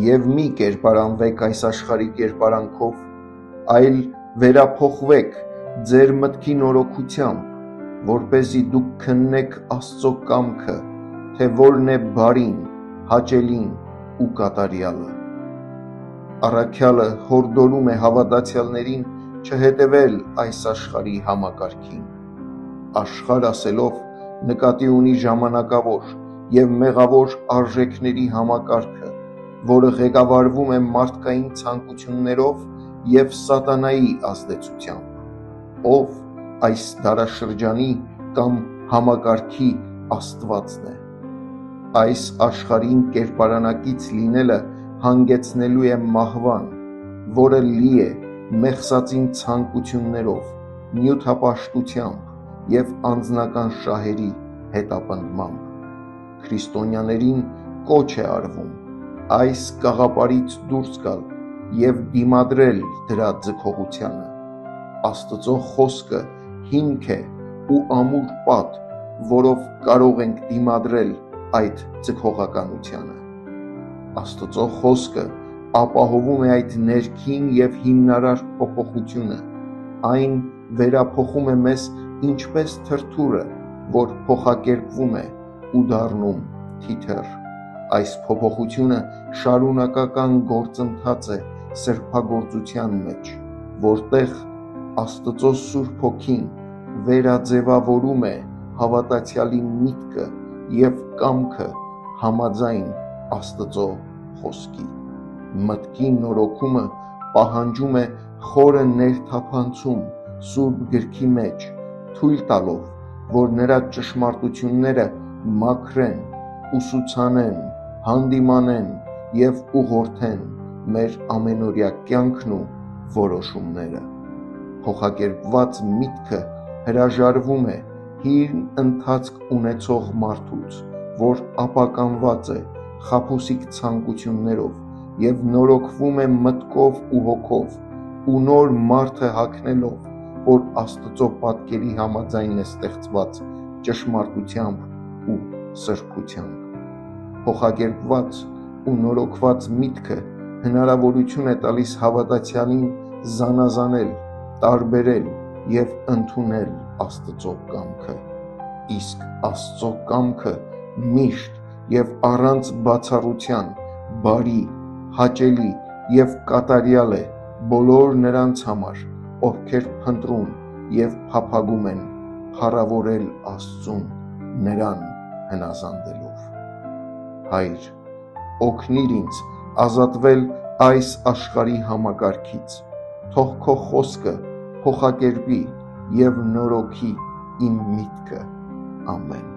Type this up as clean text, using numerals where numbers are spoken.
Եվ մի կերպարանվեք այս աշխարհի կերպարանքով, այլ վերափոխվեք ձեր մտքի նորոգությամբ, որպեսզի դուք քննեք Աստծո կամքը, թե որն է բարին, հաճելին ու կատարյալը։ Առաքյալը հորդորում է հավատացյալներին չհետևել այս աշխարհի համակարգին։ Աշխարհ ասելով նկատի ունի ժամանակավոր և մեղավոր արժեքների համակարգը, որը ղեկավարվում է մարդկային ցանկություններով և սատանայի ազդեցությամբ, ով այս դարաշրջանի կամ համակարգի աստվածն է։ Այս աշխարհին կերպարանակից լինելը հանգեցնելու է մահվան, որը լի է մեղսածին ցանկություններով, նյութապաշտությամբ և անձնական շահերի հետապնդմամբ։ Քրիստոնյաներին կոչ է արվում այս կաղապարից դուրս գալ և դիմադրել դրա ձգողությանը։ Աստծո խոսքը հիմք է ու ամուր պատ, որով կարող ենք դիմադրել այդ ձգողականությանը։ Աստծո խոսքը ապահովում է այդ ներքին և հիմնարար փոփոխությունը, այն վերափոխում է մեզ ինչպես թրթուրը, որ փոխակերպվում է ու դառնում թիթեռ։ Այս փոփոխությունը շարունակական գործընթաց է սրբագործության մեջ, որտեղ Աստծո Սուրբ Հոգին վերաձևավորում է հավատացյալի միտքը և կամքը համաձայն Աստծո խոսքի։ Մտքի նորոգումը պահանջում է խորը ներթափանցում Սուրբ Գրքի մեջ, թույլ տալով, որ նրա ճշմարտությունները մաքրեն, ուսուցանեն, հանդիմանեն և ուղղորդեն մեր ամենօրյա կյանքն ու որոշումները։ Փոխակերպված միտքը հրաժարվում է հին ընթացք ունեցող մարդուց, որ ապականված է խաբուսիկ ցանկություններով և նորոգվում է մտքով ու հոգով ու նոր մարդ է հագնելով, որ Աստծո պատկերի համաձայն է ստեղծված ճշմարտությամբ ու սրբությամբ։ Փոխակերպված ու նորոգված միտքը հնարավորություն է տալիս հավատացյալին զանազանել, տարբերել և ընդունել Աստծո կամքը։ Իսկ Աստծո կամքը միշտ և առանց բացառության բարի, հաճելի և կատարյալ է բոլոր նրանց համար, ովքեր փնտրում և փափագում են փառավորել Աստծուն նրան հնազանդելով։ Հայր, օգնիր ինձ ազատվել այս աշխարհի համակարգից, թող քո խոսքը փոխակերպի և նորոգի իմ միտքը։ Ամեն։